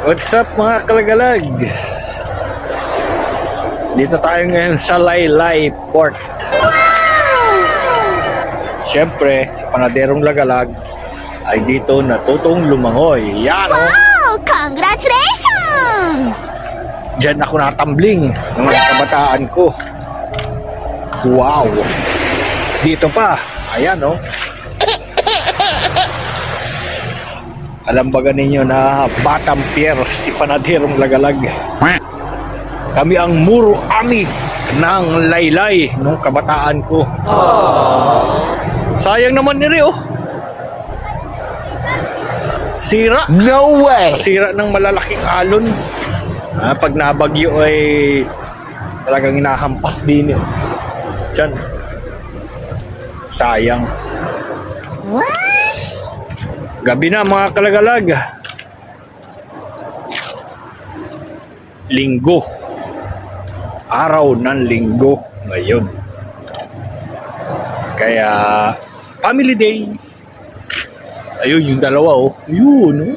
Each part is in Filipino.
What's up mga kalagalag? Dito tayo ngayon sa Laylay Port. Siyempre, si Panaderong Lagalag ay dito natutong lumangoy. Yan o! Wow! Congratulations! Diyan ako natambling ng kabataan ko. Wow! Dito pa. Ayan o. Alam ba ninyo na Batang Pier si Panaderong Lagalag? Kami ang muro ami ng Laylay nung kabataan ko. Sayang naman ni Rio. Sira. No way! Sira ng malalaking alon. Pag nabagyo ay talagang inahampas din yun. Diyan. Sayang. Gabi na mga kalagalag. Linggo. Araw ng linggo ngayon. Kaya family day. Ayun yung dalawa oh. Yun oh.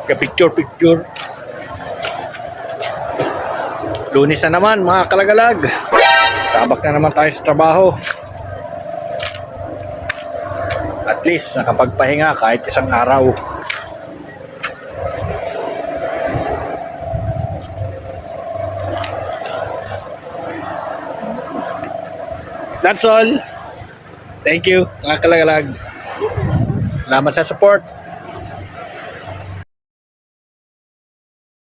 Ka-picture. Lunes na naman mga kalagalag. Sabak na naman tayo sa trabaho. At least nakapagpahinga kahit isang araw. That's all. Thank you mga kalagalag. Salamat sa support.